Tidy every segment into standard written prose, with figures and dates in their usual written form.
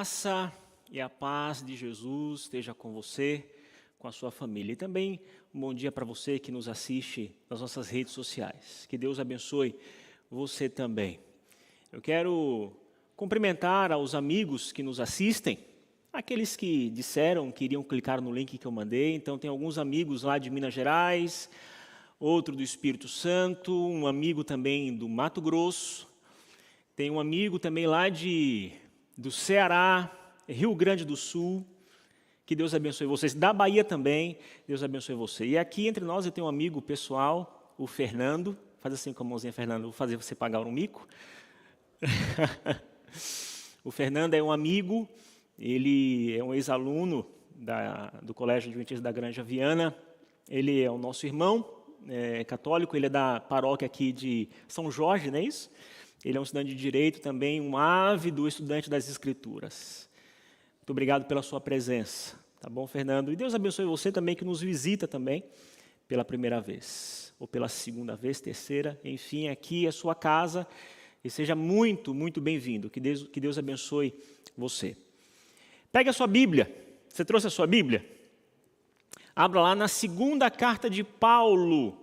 graça e a paz de Jesus esteja com você, com a sua família. E também um bom dia para você que nos assiste nas nossas redes sociais. Que Deus abençoe você também. Eu quero cumprimentar aos amigos que nos assistem, aqueles que disseram que iriam clicar no link que eu mandei. Então, tem alguns amigos lá de Minas Gerais, outro do Espírito Santo, um amigo também do Mato Grosso, tem um amigo também lá do Ceará, Rio Grande do Sul. Que Deus abençoe vocês. Da Bahia também, Deus abençoe você. E aqui entre nós eu tenho um amigo pessoal, o Fernando. Faz assim com a mãozinha, Fernando, vou fazer você pagar um mico. O Fernando é um amigo, ele é um ex-aluno do Colégio Adventista da Granja Viana. Ele é o nosso irmão católico, ele é da paróquia aqui de São Jorge, não é isso? Ele é um estudante de Direito também, um ávido estudante das Escrituras. Muito obrigado pela sua presença, tá bom, Fernando? E Deus abençoe você também que nos visita também pela primeira vez, ou pela segunda vez, terceira, enfim, aqui é a sua casa, e seja muito, muito bem-vindo. Que Deus abençoe você. Pegue a sua Bíblia. Você trouxe a sua Bíblia? Abra lá na segunda carta de Paulo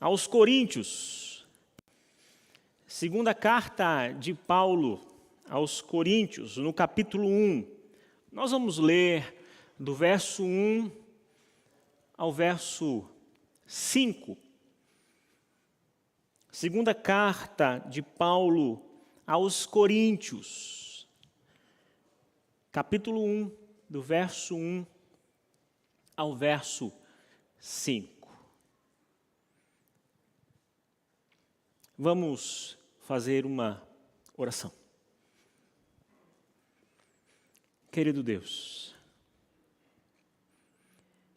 aos Coríntios. Segunda carta de Paulo aos Coríntios, no capítulo 1. Nós vamos ler do verso 1 ao verso 5. Segunda carta de Paulo aos Coríntios, capítulo 1, do verso 1 ao verso 5. Vamos fazer uma oração. Querido Deus,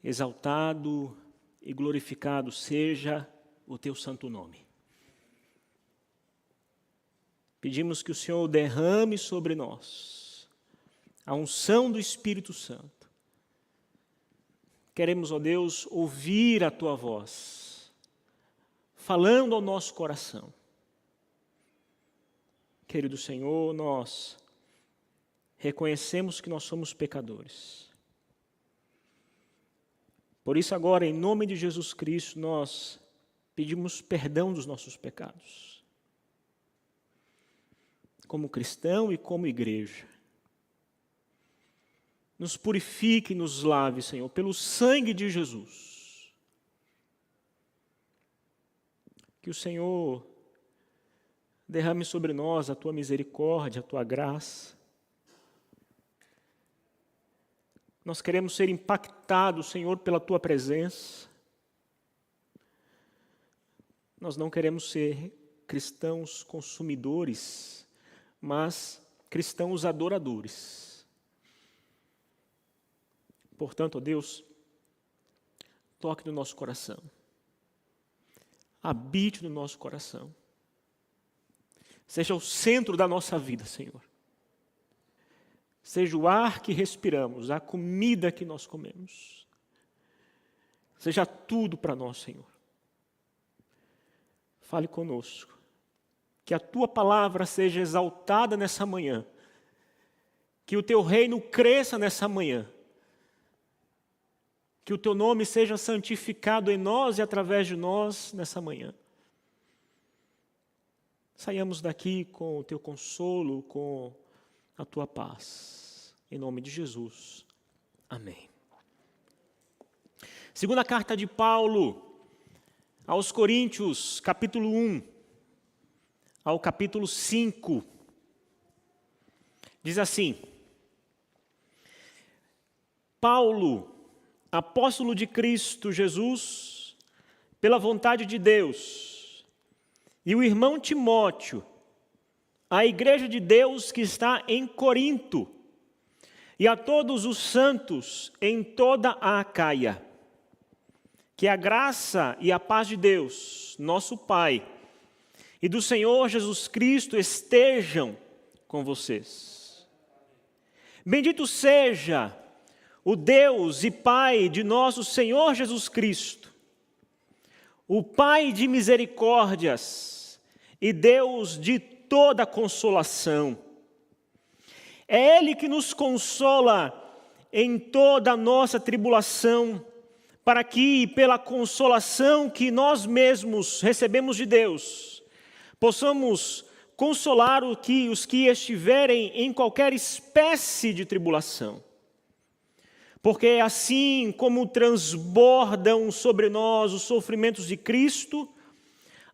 exaltado e glorificado seja o teu santo nome. Pedimos que o Senhor derrame sobre nós a unção do Espírito Santo. Queremos, ó Deus, ouvir a tua voz, falando ao nosso coração. Querido Senhor, nós reconhecemos que nós somos pecadores. Por isso agora, em nome de Jesus Cristo, nós pedimos perdão dos nossos pecados. Como cristão e como igreja. Nos purifique e nos lave, Senhor, pelo sangue de Jesus. Que o Senhor derrame sobre nós a tua misericórdia, a tua graça. Nós queremos ser impactados, Senhor, pela tua presença. Nós não queremos ser cristãos consumidores, mas cristãos adoradores. Portanto, ó Deus, toque no nosso coração. Habite no nosso coração. Seja o centro da nossa vida, Senhor. Seja o ar que respiramos, a comida que nós comemos. Seja tudo para nós, Senhor. Fale conosco. Que a tua palavra seja exaltada nessa manhã. Que o teu reino cresça nessa manhã. Que o teu nome seja santificado em nós e através de nós nessa manhã. Saiamos daqui com o teu consolo, com a tua paz. Em nome de Jesus. Amém. Segunda carta de Paulo aos Coríntios, capítulo 1 ao capítulo 5. Diz assim: Paulo, apóstolo de Cristo Jesus, pela vontade de Deus, e o irmão Timóteo, a igreja de Deus que está em Corinto, e a todos os santos em toda a Acaia. Que a graça e a paz de Deus, nosso Pai, e do Senhor Jesus Cristo estejam com vocês. Bendito seja o Deus e Pai de nosso Senhor Jesus Cristo, o Pai de misericórdias e Deus de toda consolação. É Ele que nos consola em toda a nossa tribulação, para que, pela consolação que nós mesmos recebemos de Deus, possamos consolar os que estiverem em qualquer espécie de tribulação. Porque assim como transbordam sobre nós os sofrimentos de Cristo,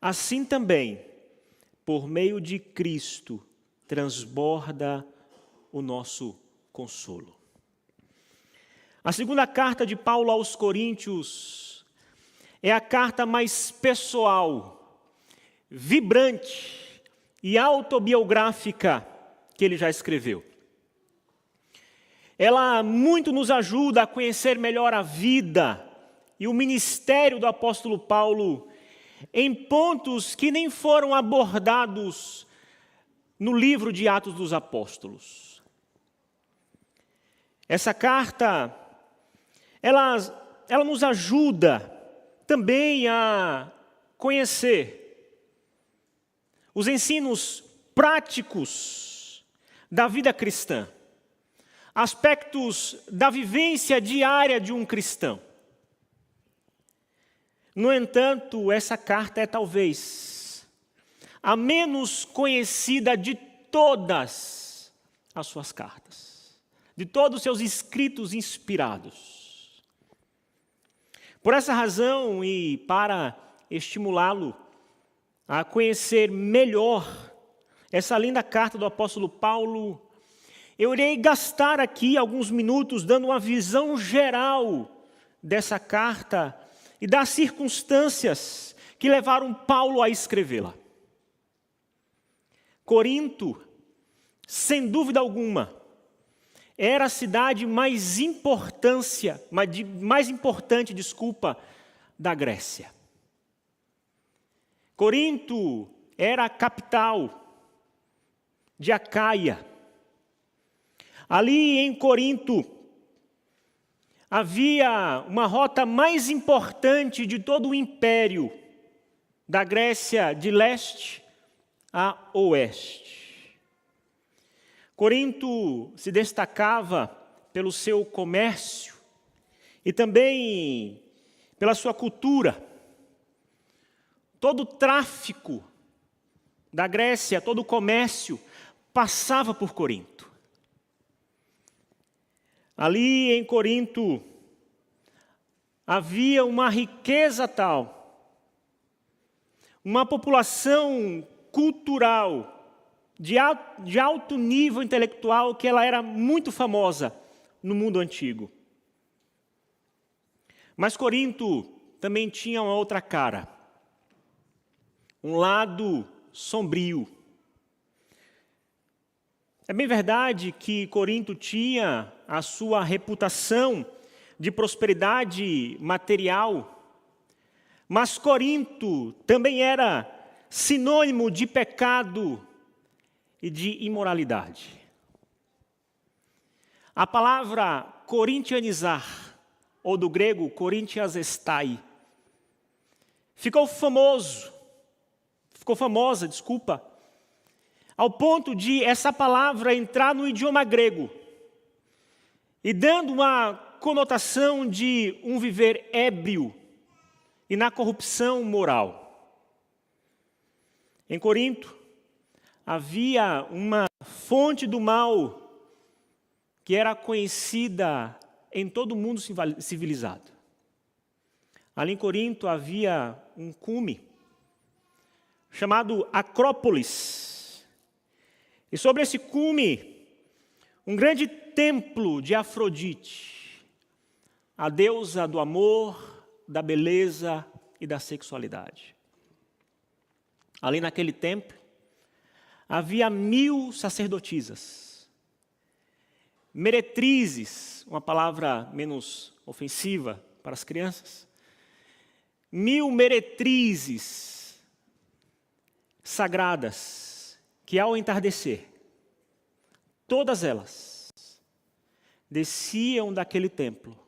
assim também, por meio de Cristo, transborda o nosso consolo. A segunda carta de Paulo aos Coríntios é a carta mais pessoal, vibrante e autobiográfica que ele já escreveu. Ela muito nos ajuda a conhecer melhor a vida e o ministério do apóstolo Paulo em pontos que nem foram abordados no livro de Atos dos Apóstolos. Essa carta, ela nos ajuda também a conhecer os ensinos práticos da vida cristã, aspectos da vivência diária de um cristão. No entanto, essa carta é talvez a menos conhecida de todas as suas cartas, de todos os seus escritos inspirados. Por essa razão e para estimulá-lo a conhecer melhor essa linda carta do apóstolo Paulo, eu irei gastar aqui alguns minutos dando uma visão geral dessa carta e das circunstâncias que levaram Paulo a escrevê-la. Corinto, sem dúvida alguma, era a cidade mais importante da Grécia. Corinto era a capital de Acaia. Ali em Corinto, havia uma rota mais importante de todo o império da Grécia de leste a oeste. Corinto se destacava pelo seu comércio e também pela sua cultura. Todo o tráfico da Grécia, todo o comércio passava por Corinto. Ali em Corinto havia uma riqueza tal, uma população cultural de alto nível intelectual, que ela era muito famosa no mundo antigo. Mas Corinto também tinha uma outra cara, um lado sombrio. É bem verdade que Corinto tinha a sua reputação de prosperidade material, mas Corinto também era sinônimo de pecado e de imoralidade. A palavra corintianizar, ou do grego korintiasestai, ficou famosa, ao ponto de essa palavra entrar no idioma grego e dando uma conotação de um viver ébrio e na corrupção moral. Em Corinto, havia uma fonte do mal que era conhecida em todo o mundo civilizado. Ali em Corinto havia um cume chamado Acrópolis. E sobre esse cume, um grande templo de Afrodite, a deusa do amor, da beleza e da sexualidade. Ali naquele templo, havia 1000 sacerdotisas, meretrizes, uma palavra menos ofensiva para as crianças, 1000 meretrizes sagradas, que ao entardecer, todas elas desciam daquele templo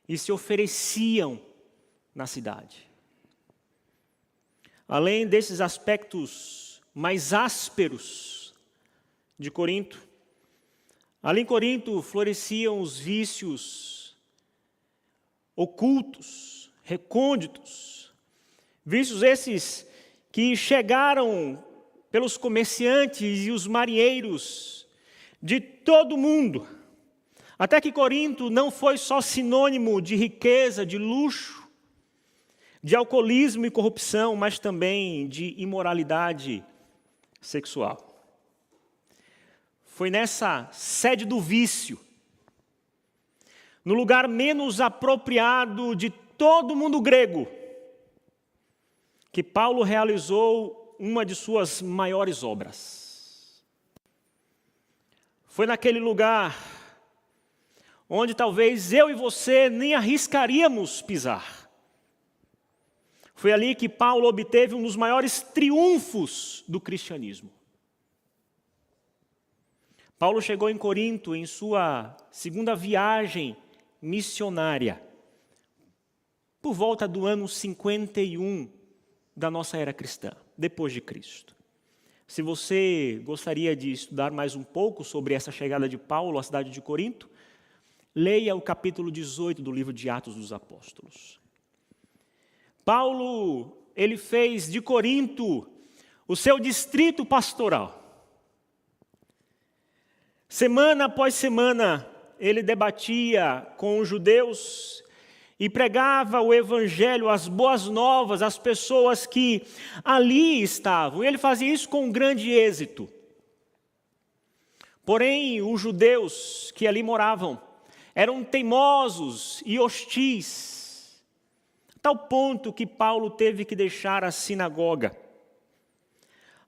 e se ofereciam na cidade. Além desses aspectos mais ásperos de Corinto, Ali em Corinto floresciam os vícios ocultos, recônditos, vícios esses que chegaram pelos comerciantes e os marinheiros de todo o mundo, até que Corinto não foi só sinônimo de riqueza, de luxo, de alcoolismo e corrupção, mas também de imoralidade sexual. Foi nessa sede do vício, no lugar menos apropriado de todo o mundo grego, que Paulo realizou uma de suas maiores obras. Foi naquele lugar onde talvez eu e você nem arriscaríamos pisar. Foi ali que Paulo obteve um dos maiores triunfos do cristianismo. Paulo chegou em Corinto em sua segunda viagem missionária, por volta do ano 51 da nossa era cristã, depois de Cristo. Se você gostaria de estudar mais um pouco sobre essa chegada de Paulo à cidade de Corinto, leia o capítulo 18 do livro de Atos dos Apóstolos. Paulo, ele fez de Corinto o seu distrito pastoral. Semana após semana, ele debatia com os judeus e pregava o evangelho, as boas novas, às pessoas que ali estavam. E ele fazia isso com grande êxito. Porém, os judeus que ali moravam eram teimosos e hostis, a tal ponto que Paulo teve que deixar a sinagoga.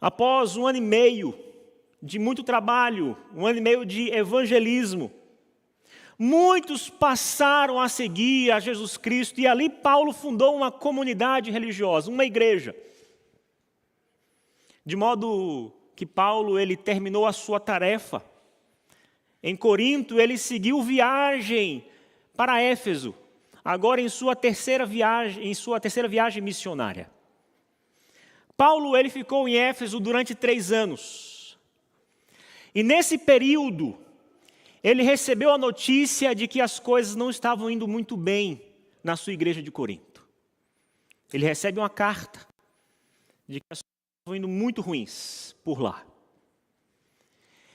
Após 1 ano e meio de muito trabalho, 1 ano e meio de evangelismo, muitos passaram a seguir a Jesus Cristo, e ali Paulo fundou uma comunidade religiosa, uma igreja. De modo que Paulo, ele terminou a sua tarefa. Em Corinto, ele seguiu viagem para Éfeso, agora em sua terceira viagem missionária. Paulo, ele ficou em Éfeso durante 3 anos. E nesse período, ele recebeu a notícia de que as coisas não estavam indo muito bem na sua igreja de Corinto. Ele recebe uma carta de que as coisas estavam indo muito ruins por lá.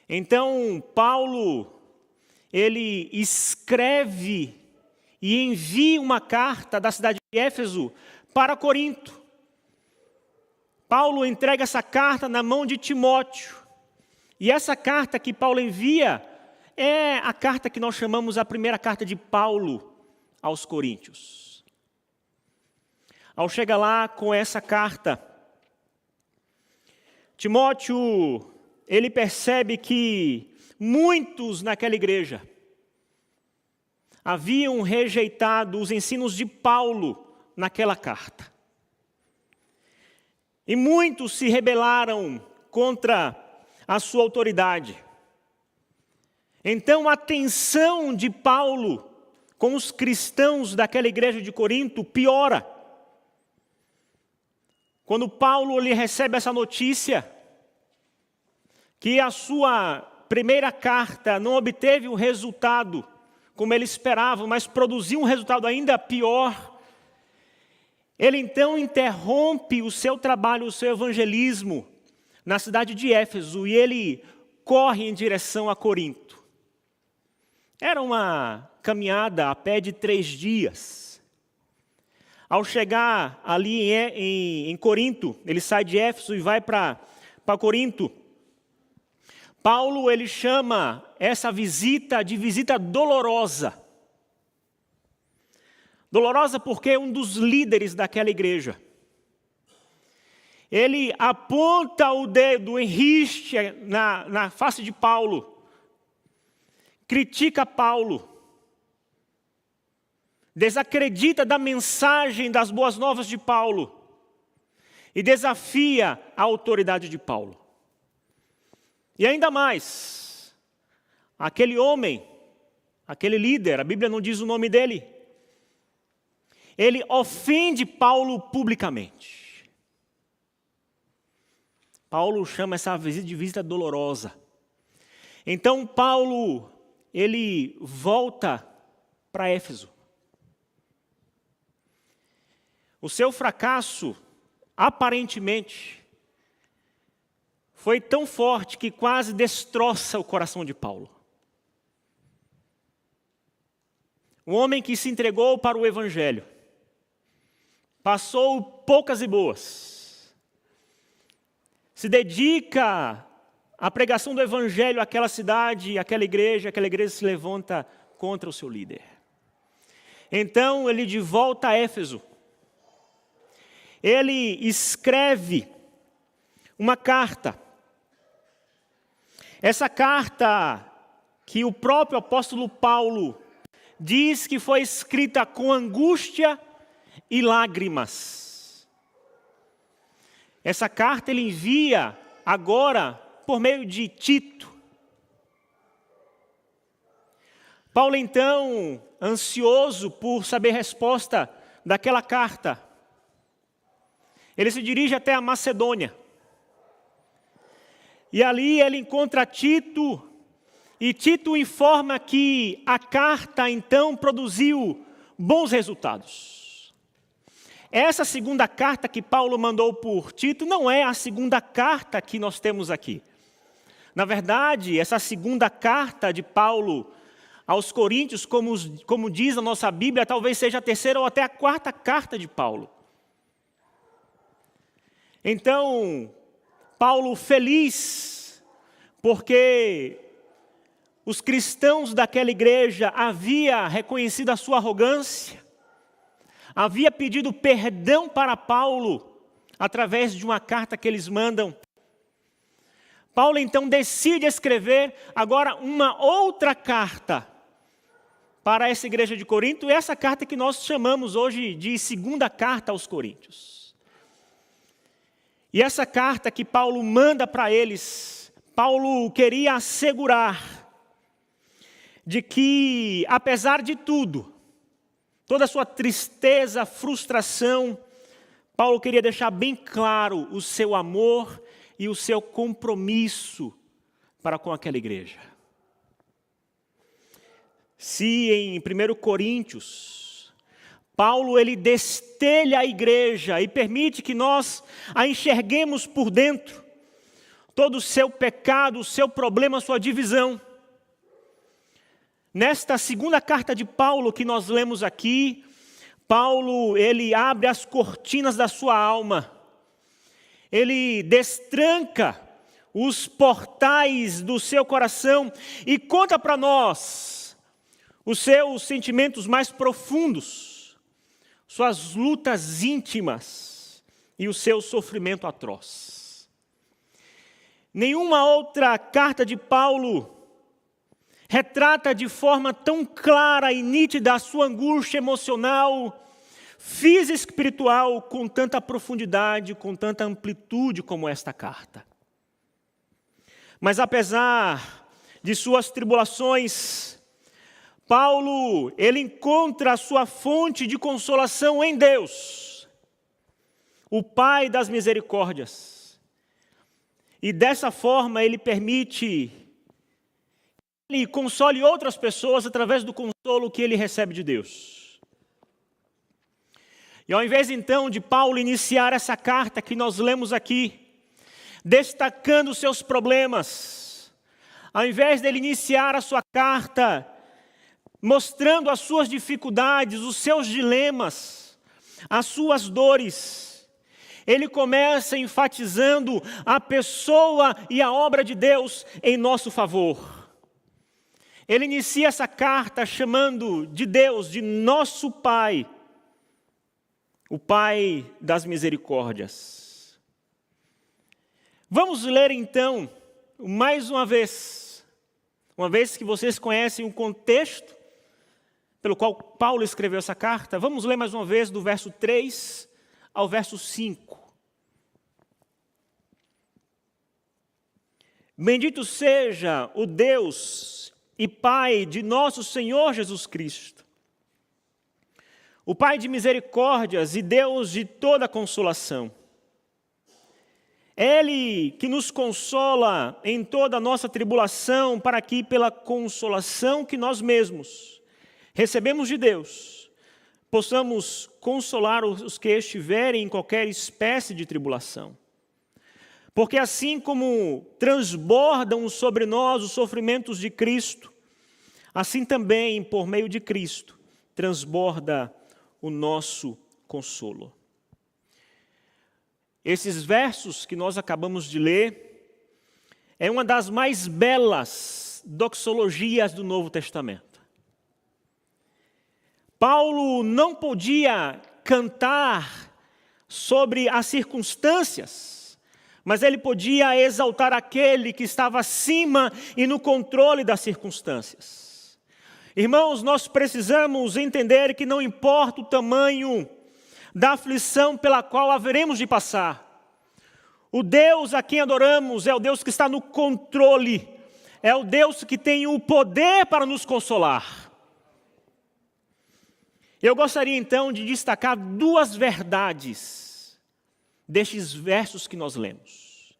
Então, Paulo, ele escreve e envia uma carta da cidade de Éfeso para Corinto. Paulo entrega essa carta na mão de Timóteo. E essa carta que Paulo envia é a carta que nós chamamos a primeira carta de Paulo aos Coríntios. Ao chegar lá com essa carta, Timóteo, ele percebe que muitos naquela igreja haviam rejeitado os ensinos de Paulo naquela carta. E muitos se rebelaram contra a sua autoridade. Então a tensão de Paulo com os cristãos daquela igreja de Corinto piora. Quando Paulo lhe recebe essa notícia, que a sua primeira carta não obteve o resultado como ele esperava, mas produziu um resultado ainda pior, ele então interrompe o seu trabalho, o seu evangelismo na cidade de Éfeso, e ele corre em direção a Corinto. Era uma caminhada a pé de 3 dias. Ao chegar ali em Corinto, ele sai de Éfeso e vai para Corinto. Paulo, ele chama essa visita de visita dolorosa. Dolorosa porque um dos líderes daquela igreja, ele aponta o dedo, enriste na face de Paulo, critica Paulo, desacredita da mensagem das boas novas de Paulo e desafia a autoridade de Paulo. E ainda mais, aquele homem, aquele líder, a Bíblia não diz o nome dele, ele ofende Paulo publicamente. Paulo chama essa visita de visita dolorosa. Então Paulo, ele volta para Éfeso. O seu fracasso, aparentemente, foi tão forte que quase destroça o coração de Paulo. Um homem que se entregou para o Evangelho, passou poucas e boas, se dedica à pregação do Evangelho àquela cidade, àquela igreja se levanta contra o seu líder. Então ele, de volta a Éfeso, ele escreve uma carta. Essa carta que o próprio apóstolo Paulo diz que foi escrita com angústia e lágrimas. Essa carta ele envia agora por meio de Tito. Paulo, então, ansioso por saber a resposta daquela carta, ele se dirige até a Macedônia. E ali ele encontra Tito, e Tito informa que a carta então produziu bons resultados. Essa segunda carta que Paulo mandou por Tito não é a segunda carta que nós temos aqui. Na verdade, essa segunda carta de Paulo aos Coríntios, como diz a nossa Bíblia, talvez seja a terceira ou até a quarta carta de Paulo. Então, Paulo feliz, porque os cristãos daquela igreja haviam reconhecido a sua arrogância, havia pedido perdão para Paulo, através de uma carta que eles mandam. Paulo então decide escrever agora uma outra carta para essa igreja de Corinto, e essa carta que nós chamamos hoje de segunda carta aos Coríntios. E essa carta que Paulo manda para eles, Paulo queria assegurar de que, apesar de tudo, toda a sua tristeza, frustração, Paulo queria deixar bem claro o seu amor e o seu compromisso para com aquela igreja. Se em 1 Coríntios, Paulo ele destelha a igreja e permite que nós a enxerguemos por dentro, todo o seu pecado, o seu problema, a sua divisão. Nesta segunda carta de Paulo que nós lemos aqui, Paulo ele abre as cortinas da sua alma, ele destranca os portais do seu coração e conta para nós os seus sentimentos mais profundos, suas lutas íntimas e o seu sofrimento atroz. Nenhuma outra carta de Paulo retrata de forma tão clara e nítida a sua angústia emocional, física e espiritual, com tanta profundidade, com tanta amplitude como esta carta. Mas apesar de suas tribulações, Paulo, ele encontra a sua fonte de consolação em Deus, o Pai das misericórdias. E dessa forma ele permite que ele console outras pessoas através do consolo que ele recebe de Deus. E ao invés então de Paulo iniciar essa carta que nós lemos aqui, destacando os seus problemas, ao invés dele iniciar a sua carta mostrando as suas dificuldades, os seus dilemas, as suas dores, ele começa enfatizando a pessoa e a obra de Deus em nosso favor. Ele inicia essa carta chamando de Deus, de nosso Pai, o Pai das misericórdias. Vamos ler então, mais uma vez que vocês conhecem o contexto pelo qual Paulo escreveu essa carta, vamos ler mais uma vez do verso 3 ao verso 5. Bendito seja o Deus e Pai de nosso Senhor Jesus Cristo, o Pai de misericórdias e Deus de toda consolação. Ele que nos consola em toda a nossa tribulação, para que pela consolação que nós mesmos recebemos de Deus, possamos consolar os que estiverem em qualquer espécie de tribulação. Porque assim como transbordam sobre nós os sofrimentos de Cristo, assim também, por meio de Cristo, transborda o nosso consolo. Esses versos que nós acabamos de ler é uma das mais belas doxologias do Novo Testamento. Paulo não podia cantar sobre as circunstâncias, mas ele podia exaltar aquele que estava acima e no controle das circunstâncias. Irmãos, nós precisamos entender que não importa o tamanho da aflição pela qual haveremos de passar, o Deus a quem adoramos é o Deus que está no controle, é o Deus que tem o poder para nos consolar. Eu gostaria então de destacar duas verdades destes versos que nós lemos.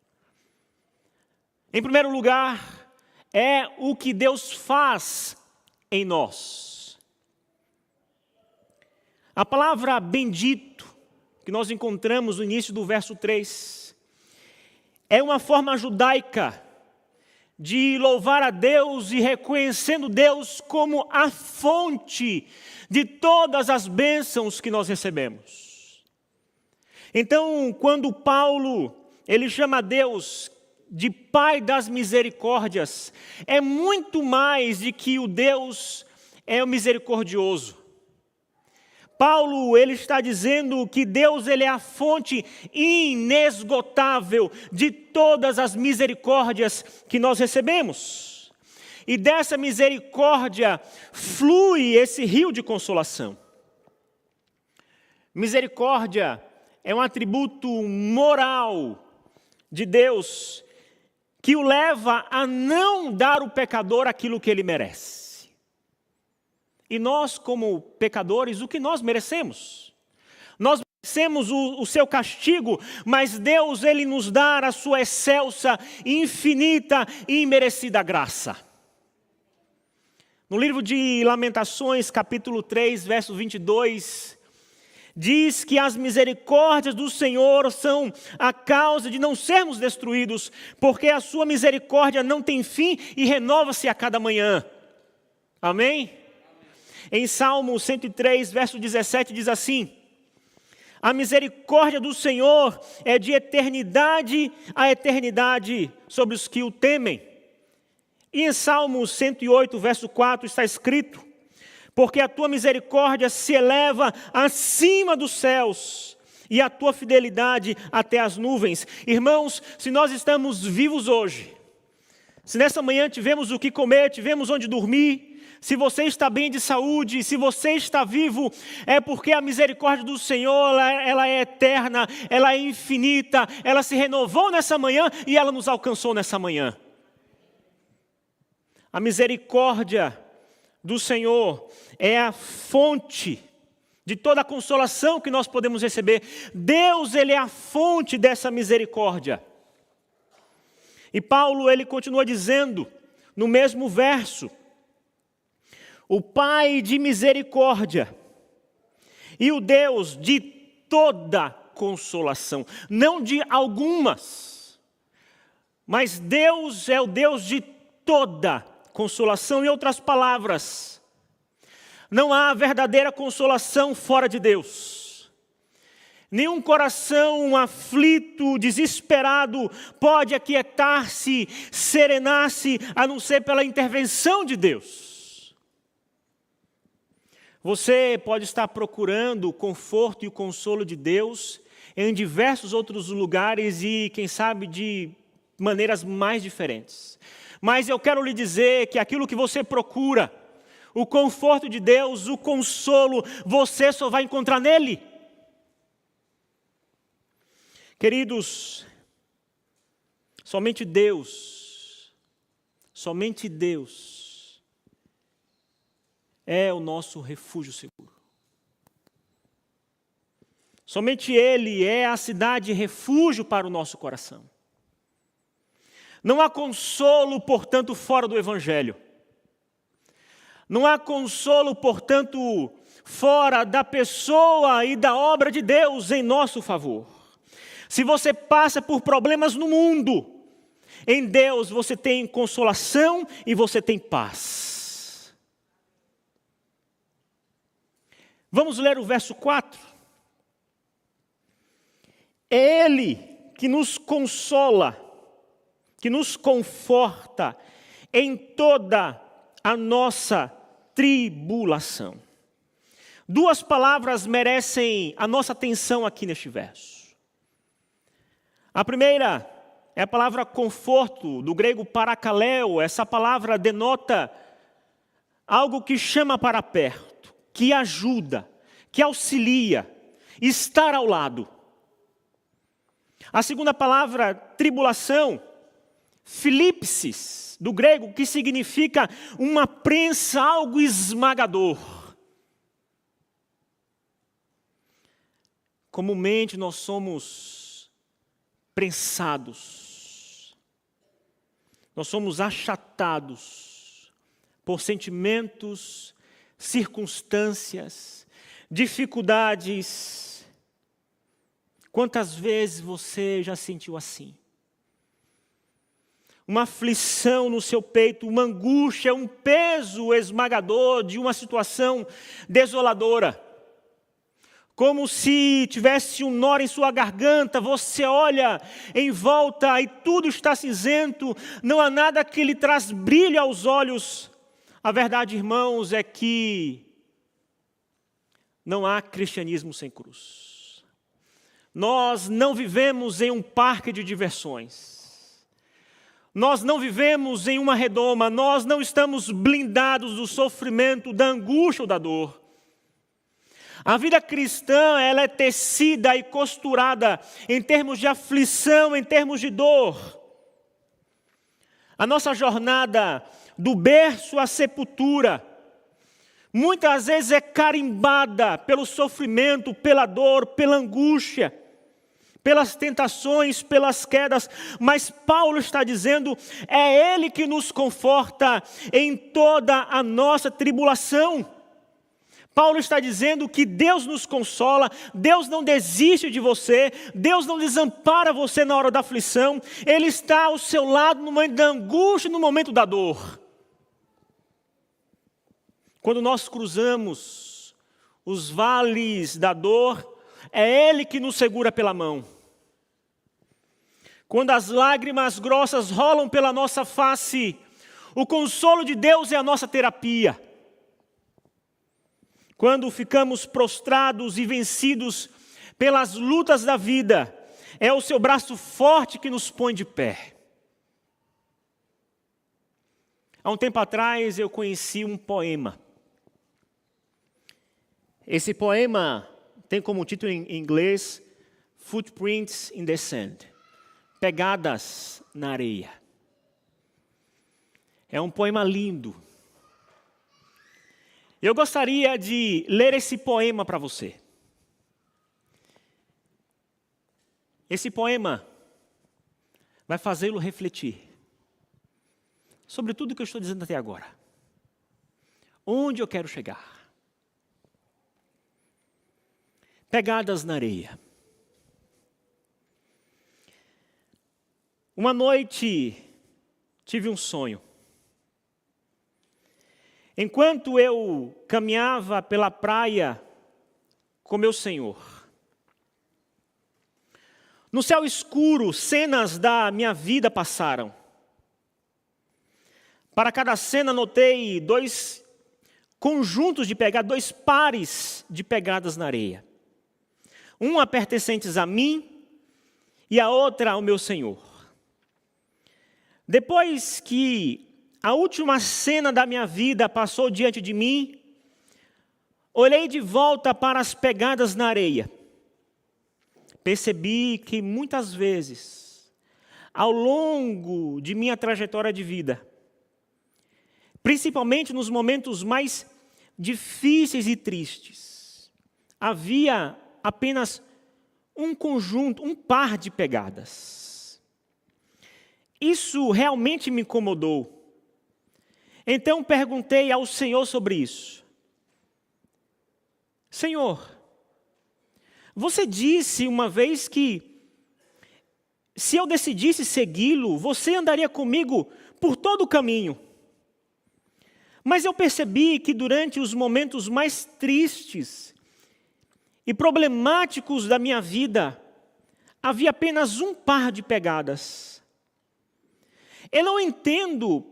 Em primeiro lugar, é o que Deus faz em nós. A palavra bendito, que nós encontramos no início do verso 3, é uma forma judaica de louvar a Deus e reconhecendo Deus como a fonte de todas as bênçãos que nós recebemos. Então, quando Paulo, ele chama Deus de Pai das misericórdias, é muito mais de que o Deus é o misericordioso. Paulo, ele está dizendo que Deus, ele é a fonte inesgotável de todas as misericórdias que nós recebemos. E dessa misericórdia flui esse rio de consolação. Misericórdia é um atributo moral de Deus que o leva a não dar ao pecador aquilo que ele merece. E nós, como pecadores, o que nós merecemos? Nós merecemos o seu castigo, mas Deus, ele nos dá a sua excelsa, infinita e imerecida graça. No livro de Lamentações, capítulo 3, verso 22, diz que as misericórdias do Senhor são a causa de não sermos destruídos, porque a sua misericórdia não tem fim e renova-se a cada manhã. Amém? Em Salmo 103, verso 17, diz assim: a misericórdia do Senhor é de eternidade a eternidade sobre os que o temem. E em Salmo 108, verso 4, está escrito: porque a tua misericórdia se eleva acima dos céus, e a tua fidelidade até as nuvens. Irmãos, se nós estamos vivos hoje, se nessa manhã tivemos o que comer, tivemos onde dormir, se você está bem de saúde, se você está vivo, é porque a misericórdia do Senhor, ela é eterna, ela é infinita, ela se renovou nessa manhã e ela nos alcançou nessa manhã. A misericórdia do Senhor é a fonte de toda a consolação que nós podemos receber. Deus, ele é a fonte dessa misericórdia. E Paulo, ele continua dizendo, no mesmo verso, o Pai de misericórdia e o Deus de toda consolação, não de algumas, mas Deus é o Deus de toda consolação. Em outras palavras, não há verdadeira consolação fora de Deus. Nenhum coração aflito, desesperado, pode aquietar-se, serenar-se, a não ser pela intervenção de Deus. Você pode estar procurando o conforto e o consolo de Deus em diversos outros lugares e, quem sabe, de maneiras mais diferentes. Mas eu quero lhe dizer que aquilo que você procura, o conforto de Deus, o consolo, você só vai encontrar nele. Queridos, somente Deus é o nosso refúgio seguro. Somente Ele é a cidade refúgio para o nosso coração. Não há consolo, portanto, fora do Evangelho. Não há consolo, portanto, fora da pessoa e da obra de Deus em nosso favor. Se você passa por problemas no mundo, em Deus você tem consolação e você tem paz. Vamos ler o verso 4. É Ele que nos consola, que nos conforta em toda a nossa tribulação. Duas palavras merecem a nossa atenção aqui neste verso. A primeira é a palavra conforto, do grego parakaleo. Essa palavra denota algo que chama para perto, que ajuda, que auxilia, estar ao lado. A segunda palavra, tribulação, filipsis, do grego, que significa uma prensa, algo esmagador. Comumente nós somos prensados, nós somos achatados por sentimentos, circunstâncias, dificuldades. Quantas vezes você já sentiu assim? Uma aflição no seu peito, uma angústia, um peso esmagador de uma situação desoladora. Como se tivesse um nó em sua garganta, você olha em volta e tudo está cinzento, não há nada que lhe traz brilho aos olhos. A verdade, irmãos, é que não há cristianismo sem cruz. Nós não vivemos em um parque de diversões. Nós não vivemos em uma redoma, nós não estamos blindados do sofrimento, da angústia ou da dor. A vida cristã, ela é tecida e costurada em termos de aflição, em termos de dor. A nossa jornada do berço à sepultura, muitas vezes é carimbada pelo sofrimento, pela dor, pela angústia, pelas tentações, pelas quedas, mas Paulo está dizendo, é Ele que nos conforta em toda a nossa tribulação. Paulo está dizendo que Deus nos consola, Deus não desiste de você, Deus não desampara você na hora da aflição, Ele está ao seu lado no momento da angústia e no momento da dor. Quando nós cruzamos os vales da dor, é Ele que nos segura pela mão. Quando as lágrimas grossas rolam pela nossa face, o consolo de Deus é a nossa terapia. Quando ficamos prostrados e vencidos pelas lutas da vida, é o seu braço forte que nos põe de pé. Há um tempo atrás eu conheci um poema. Esse poema tem como título em inglês Footprints in the Sand, Pegadas na Areia. É um poema lindo. Eu gostaria de ler esse poema para você. Esse poema vai fazê-lo refletir sobre tudo que eu estou dizendo até agora. Onde eu quero chegar? Pegadas na areia. Uma noite tive um sonho. Enquanto eu caminhava pela praia com meu Senhor, no céu escuro, cenas da minha vida passaram. Para cada cena notei dois conjuntos de pegadas, dois pares de pegadas na areia. Uma pertencentes a mim e a outra ao meu Senhor. Depois que a última cena da minha vida passou diante de mim, olhei de volta para as pegadas na areia. Percebi que muitas vezes, ao longo de minha trajetória de vida, principalmente nos momentos mais difíceis e tristes, havia apenas um conjunto, um par de pegadas. Isso realmente me incomodou. Então perguntei ao Senhor sobre isso. Senhor, você disse uma vez que se eu decidisse segui-lo, você andaria comigo por todo o caminho. Mas eu percebi que durante os momentos mais tristes e problemáticos da minha vida, havia apenas um par de pegadas. Eu não entendo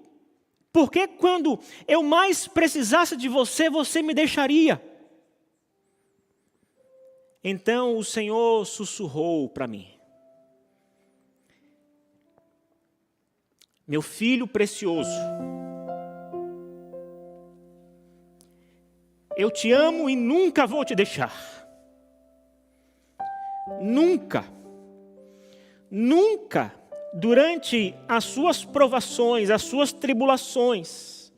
por que quando eu mais precisasse de você, você me deixaria. Então o Senhor sussurrou para mim: meu filho precioso, eu te amo e nunca vou te deixar. Nunca, nunca, durante as suas provações, as suas tribulações,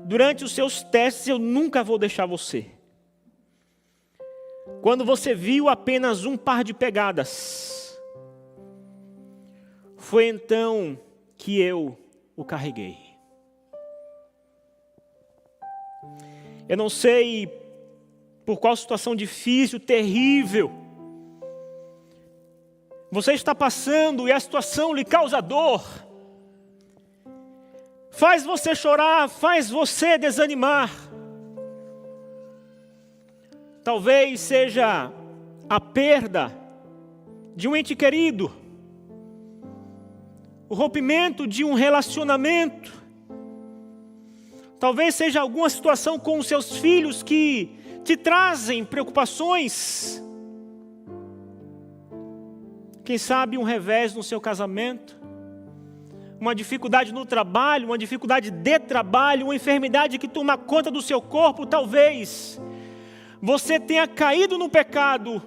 durante os seus testes, eu nunca vou deixar você. Quando você viu apenas um par de pegadas, foi então que eu o carreguei. Eu não sei por qual situação difícil, terrível você está passando e a situação lhe causa dor, faz você chorar, faz você desanimar. Talvez seja a perda de um ente querido, o rompimento de um relacionamento, talvez seja alguma situação com os seus filhos que te trazem preocupações. Quem sabe um revés no seu casamento, uma dificuldade no trabalho, uma dificuldade de trabalho, uma enfermidade que toma conta do seu corpo. Talvez você tenha caído no pecado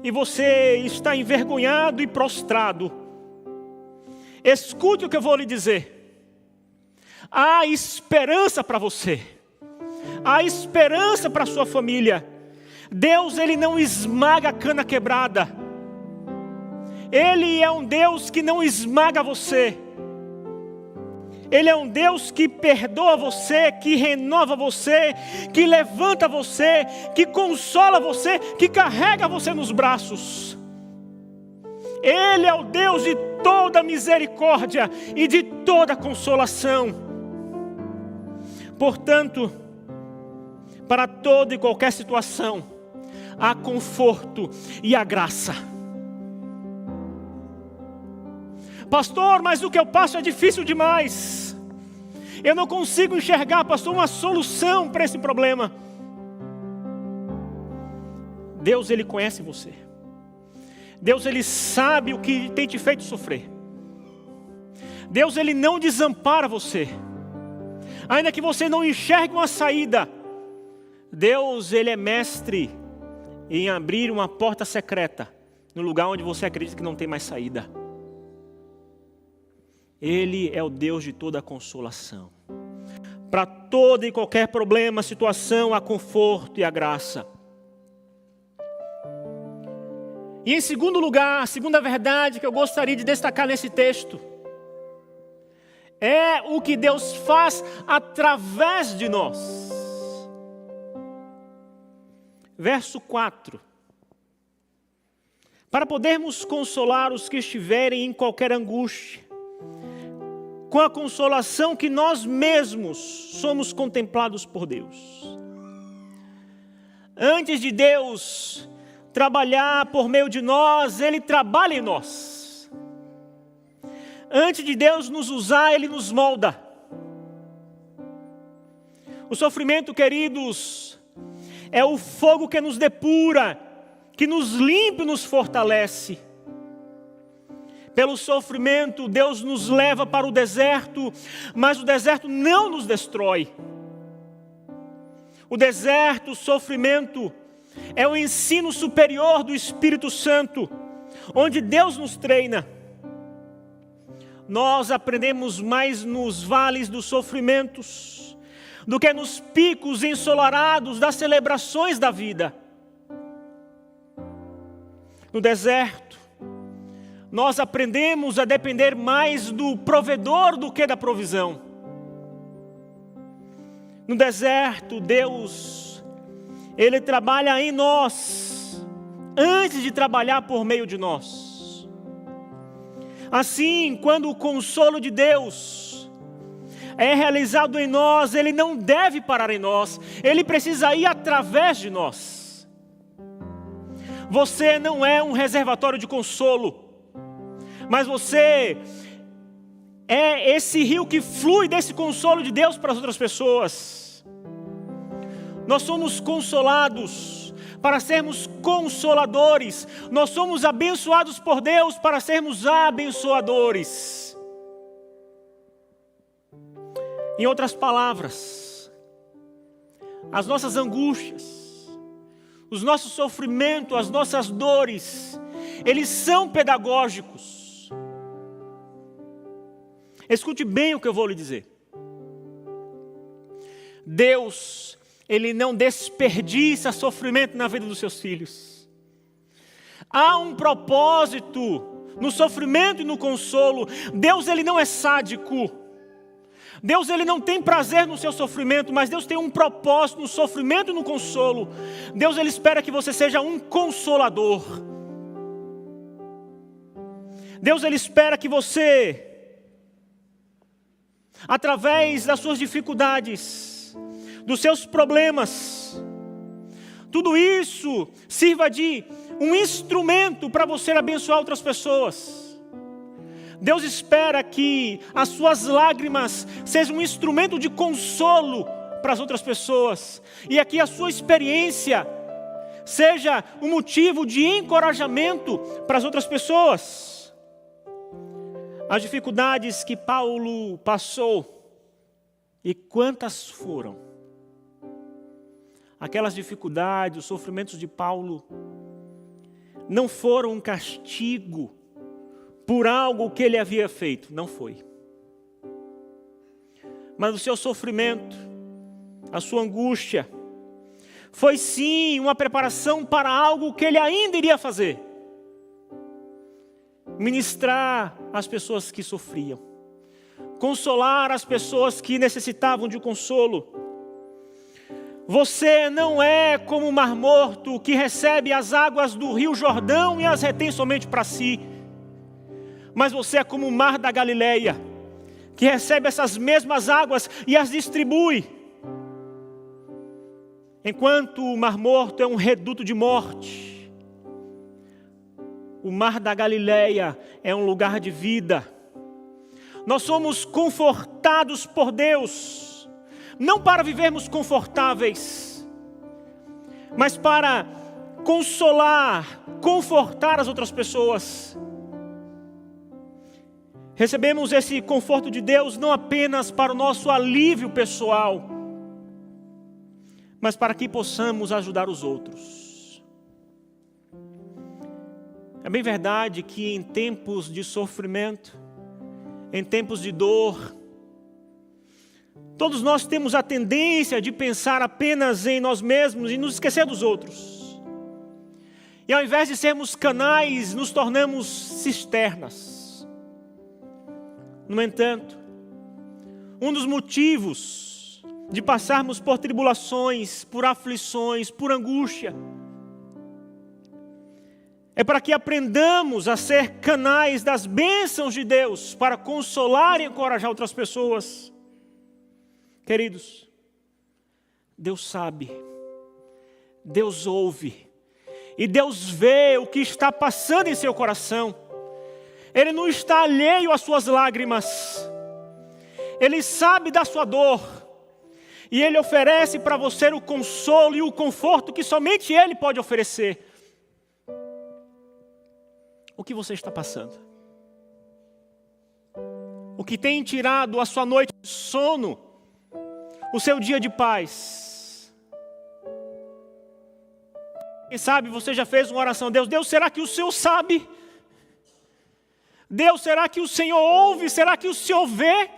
e você está envergonhado e prostrado. Escute o que eu vou lhe dizer. Há esperança para você. Há esperança para a sua família. Deus, Ele não esmaga a cana quebrada. Ele é um Deus que não esmaga você. Ele é um Deus que perdoa você, que renova você, que levanta você, que consola você, que carrega você nos braços. Ele é o Deus de toda misericórdia e de toda consolação. Portanto, para toda e qualquer situação, há conforto e a graça. Pastor, mas o que eu passo é difícil demais. Eu não consigo enxergar, pastor, uma solução para esse problema. Deus, Ele conhece você. Deus, Ele sabe o que tem te feito sofrer. Deus, Ele não desampara você. Ainda que você não enxergue uma saída, Deus, Ele é mestre em abrir uma porta secreta no lugar onde você acredita que não tem mais saída. Ele é o Deus de toda a consolação. Para todo e qualquer problema, situação, há conforto e a graça. E em segundo lugar, a segunda verdade que eu gostaria de destacar nesse texto é o que Deus faz através de nós. Verso 4. Para podermos consolar os que estiverem em qualquer angústia, com a consolação que nós mesmos somos contemplados por Deus. Antes de Deus trabalhar por meio de nós, Ele trabalha em nós. Antes de Deus nos usar, Ele nos molda. O sofrimento, queridos, é o fogo que nos depura, que nos limpa e nos fortalece. Pelo sofrimento, Deus nos leva para o deserto, mas o deserto não nos destrói. O deserto, o sofrimento, é o ensino superior do Espírito Santo, onde Deus nos treina. Nós aprendemos mais nos vales dos sofrimentos do que nos picos ensolarados das celebrações da vida. No deserto, nós aprendemos a depender mais do provedor do que da provisão. No deserto, Deus, Ele trabalha em nós, antes de trabalhar por meio de nós. Assim, quando o consolo de Deus é realizado em nós, Ele não deve parar em nós, Ele precisa ir através de nós. Você não é um reservatório de consolo, mas você é esse rio que flui desse consolo de Deus para as outras pessoas. Nós somos consolados para sermos consoladores. Nós somos abençoados por Deus para sermos abençoadores. Em outras palavras, as nossas angústias, os nossos sofrimentos, as nossas dores, eles são pedagógicos. Escute bem o que eu vou lhe dizer. Deus, Ele não desperdiça sofrimento na vida dos seus filhos. Há um propósito no sofrimento e no consolo. Deus, Ele não é sádico. Deus, Ele não tem prazer no seu sofrimento, mas Deus tem um propósito no sofrimento e no consolo. Deus, Ele espera que você seja um consolador. Deus, Ele espera que você, através das suas dificuldades, dos seus problemas, tudo isso sirva de um instrumento para você abençoar outras pessoas. Deus espera que as suas lágrimas sejam um instrumento de consolo para as outras pessoas. E aqui a sua experiência seja um motivo de encorajamento para as outras pessoas. As dificuldades que Paulo passou, e quantas foram? Aquelas dificuldades, os sofrimentos de Paulo, não foram um castigo por algo que ele havia feito, não foi. Mas o seu sofrimento, a sua angústia, foi sim uma preparação para algo que ele ainda iria fazer. Ministrar as pessoas que sofriam, consolar as pessoas que necessitavam de um consolo. Você não é como o Mar Morto, que recebe as águas do Rio Jordão e as retém somente para si. Mas você é como o Mar da Galileia, que recebe essas mesmas águas e as distribui. Enquanto o Mar Morto é um reduto de morte, o Mar da Galileia é um lugar de vida. Nós somos confortados por Deus, não para vivermos confortáveis, mas para consolar, confortar as outras pessoas. Recebemos esse conforto de Deus não apenas para o nosso alívio pessoal, mas para que possamos ajudar os outros. É bem verdade que em tempos de sofrimento, em tempos de dor, todos nós temos a tendência de pensar apenas em nós mesmos e nos esquecer dos outros. E ao invés de sermos canais, nos tornamos cisternas. No entanto, um dos motivos de passarmos por tribulações, por aflições, por angústia, é para que aprendamos a ser canais das bênçãos de Deus, para consolar e encorajar outras pessoas. Queridos, Deus sabe, Deus ouve, e Deus vê o que está passando em seu coração. Ele não está alheio às suas lágrimas. Ele sabe da sua dor. E Ele oferece para você o consolo e o conforto que somente Ele pode oferecer. O que você está passando? O que tem tirado a sua noite de sono? O seu dia de paz? Quem sabe você já fez uma oração a Deus. Deus, será que o Senhor sabe? Deus, será que o Senhor ouve? Será que o Senhor vê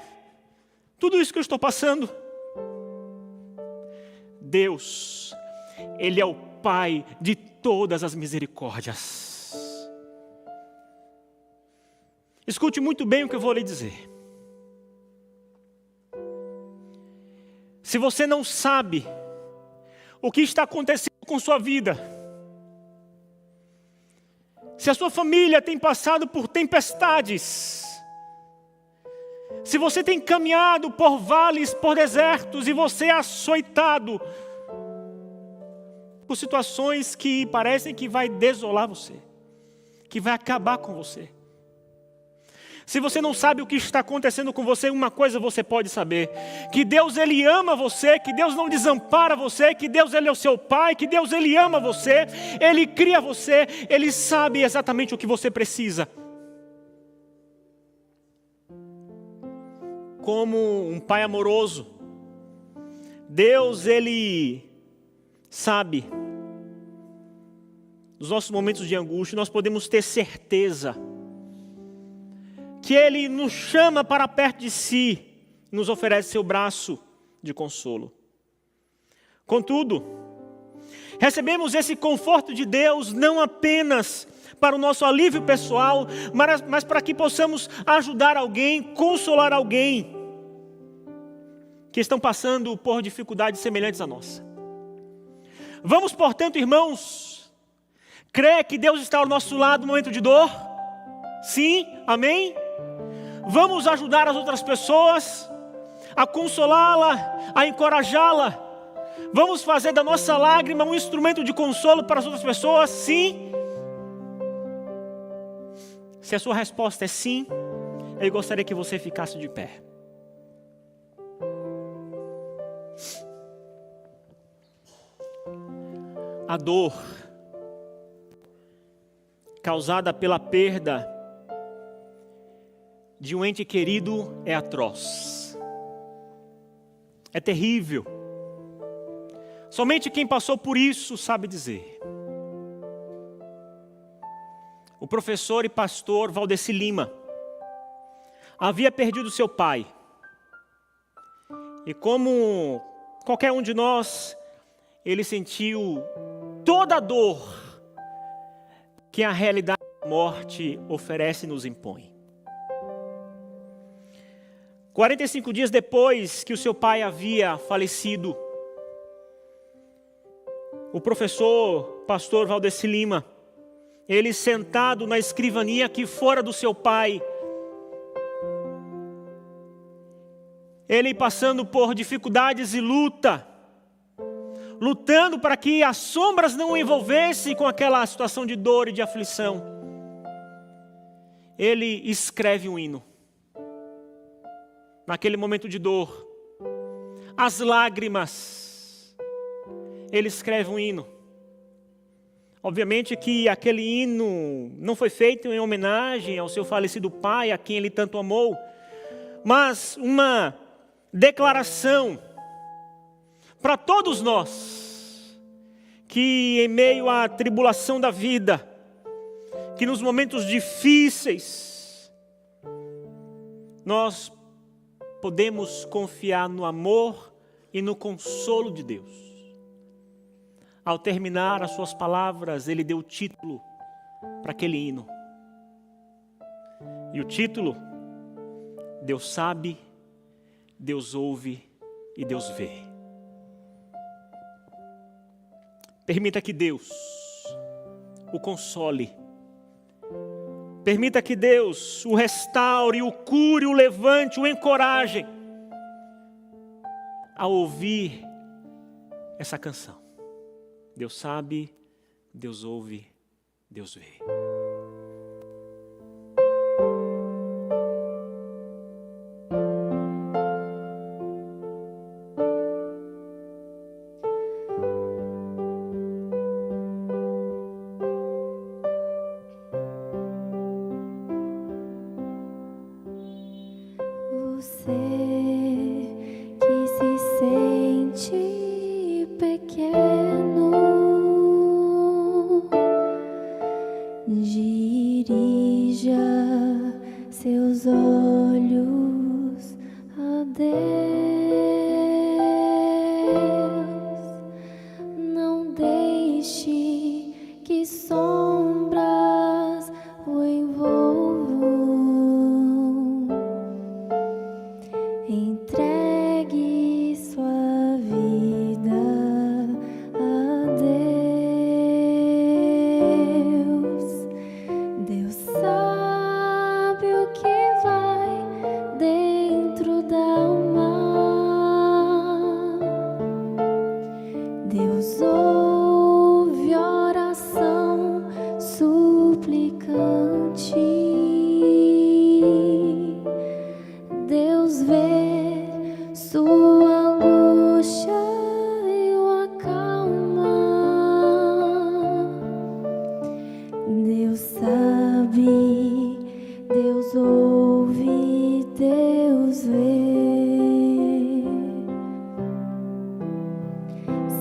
tudo isso que eu estou passando? Deus, Ele é o Pai de todas as misericórdias. Escute muito bem o que eu vou lhe dizer. Se você não sabe o que está acontecendo com sua vida, se a sua família tem passado por tempestades, se você tem caminhado por vales, por desertos, e você é açoitado por situações que parecem que vai desolar você, que vai acabar com você. Se você não sabe o que está acontecendo com você, uma coisa você pode saber: que Deus, Ele ama você, que Deus não desampara você, que Deus, Ele é o seu Pai, que Deus, Ele ama você, Ele cria você, Ele sabe exatamente o que você precisa. Como um Pai amoroso, Deus, Ele sabe, nos nossos momentos de angústia, nós podemos ter certeza que Ele nos chama para perto de si, nos oferece seu braço de consolo. Contudo, recebemos esse conforto de Deus não apenas para o nosso alívio pessoal, mas para que possamos ajudar alguém, consolar alguém que estão passando por dificuldades semelhantes à nossa. Vamos, portanto, irmãos, crer que Deus está ao nosso lado no momento de dor? Sim, amém? Vamos ajudar as outras pessoas, a consolá-la, a encorajá-la. Vamos fazer da nossa lágrima um instrumento de consolo para as outras pessoas? Sim. Se a sua resposta é sim, eu gostaria que você ficasse de pé. A dor causada pela perda de um ente querido é atroz. É terrível. Somente quem passou por isso sabe dizer. O professor e pastor Valdeci Lima havia perdido seu pai. E como qualquer um de nós, ele sentiu toda a dor que a realidade da morte oferece e nos impõe. 45 dias depois que o seu pai havia falecido, o professor, pastor Valdeci Lima, ele sentado na escrivaninha que fora do seu pai, ele passando por dificuldades e lutando para que as sombras não o envolvessem com aquela situação de dor e de aflição, ele escreve um hino. Naquele momento de dor, as lágrimas, ele escreve um hino. Obviamente que aquele hino não foi feito em homenagem ao seu falecido pai, a quem ele tanto amou, mas uma declaração para todos nós, que em meio à tribulação da vida, que nos momentos difíceis, nós podemos confiar no amor e no consolo de Deus. Ao terminar as suas palavras, ele deu o título para aquele hino. E o título: Deus sabe, Deus ouve e Deus vê. Permita que Deus o console. Permita que Deus o restaure, o cure, o levante, o encoraje a ouvir essa canção. Deus sabe, Deus ouve, Deus vê.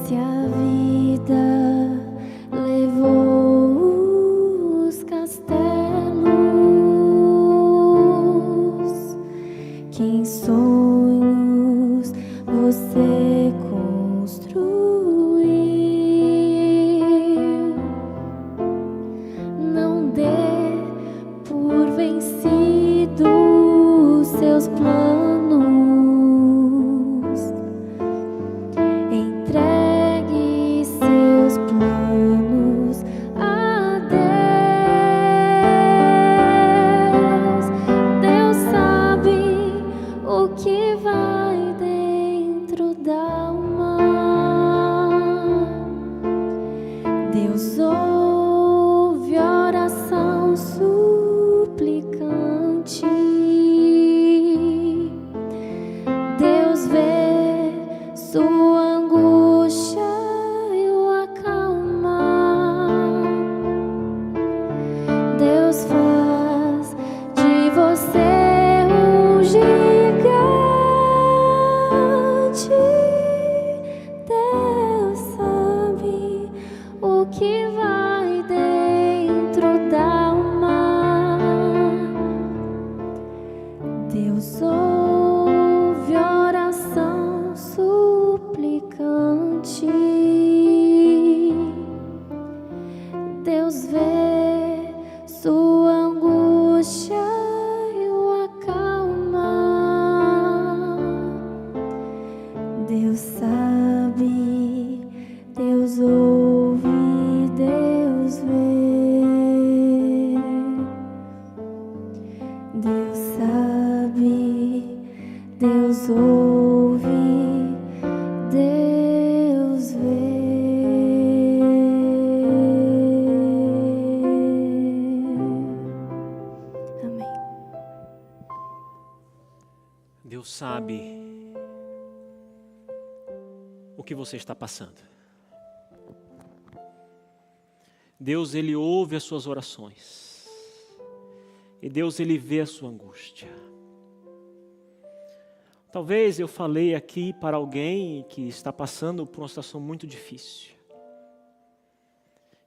Se a vida levou os castelos que em sonhos você construiu, não dê por vencido seus planos. Entregue seus planos a Deus. Deus sabe o que vai dentro da alma. Deus ouve oração suplicante. Deus vê sua angústia e o acalma. Deus faz de você um gigante. Deus sabe o que vai dentro da alma. Deus ouve oração suplicante. Deus vê sua angústia e o acalma. Deus sabe, Deus ouve, Deus vê. Deus sabe, Deus ouve, Deus vê. Amém. Deus sabe o que você está passando. Deus, Ele ouve as suas orações. E Deus, Ele vê a sua angústia. Talvez eu falei aqui para alguém que está passando por uma situação muito difícil.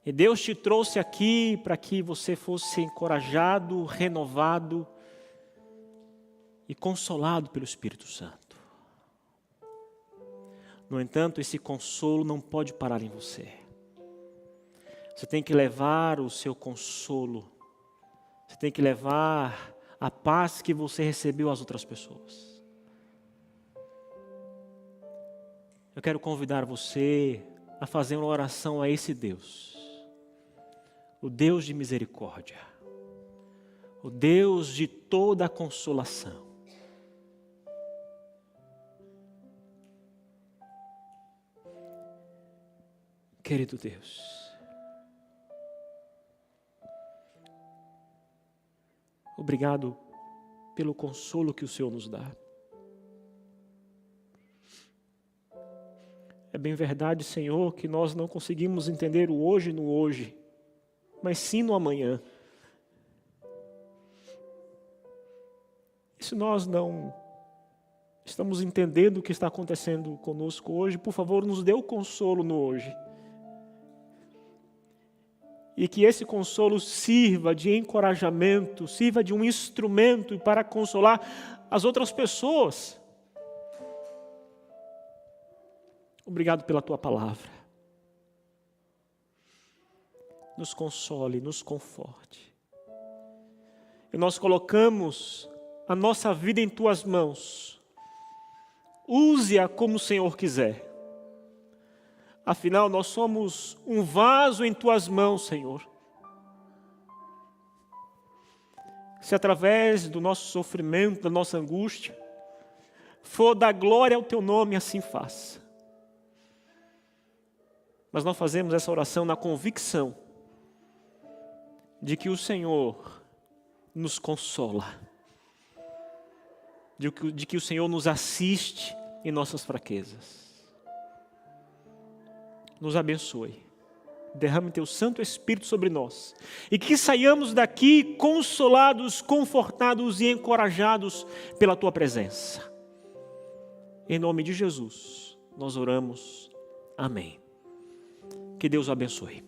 E Deus te trouxe aqui para que você fosse encorajado, renovado e consolado pelo Espírito Santo. No entanto, esse consolo não pode parar em você. Você tem que levar o seu consolo. Você tem que levar a paz que você recebeu às outras pessoas. Eu quero convidar você a fazer uma oração a esse Deus. O Deus de misericórdia. O Deus de toda a consolação. Querido Deus, obrigado pelo consolo que o Senhor nos dá. É bem verdade, Senhor, que nós não conseguimos entender o hoje no hoje, mas sim no amanhã. E se nós não estamos entendendo o que está acontecendo conosco hoje, por favor, nos dê o consolo no hoje. E que esse consolo sirva de encorajamento, sirva de um instrumento para consolar as outras pessoas. Obrigado pela Tua palavra. Nos console, nos conforte. E nós colocamos a nossa vida em Tuas mãos. Use-a como o Senhor quiser. Afinal, nós somos um vaso em Tuas mãos, Senhor. Se através do nosso sofrimento, da nossa angústia, for dar glória ao Teu nome, assim faça. Mas nós fazemos essa oração na convicção de que o Senhor nos consola, de que o Senhor nos assiste em nossas fraquezas. Nos abençoe, derrame Teu Santo Espírito sobre nós, e que saiamos daqui consolados, confortados e encorajados pela Tua presença. Em nome de Jesus, nós oramos. Amém. Que Deus o abençoe.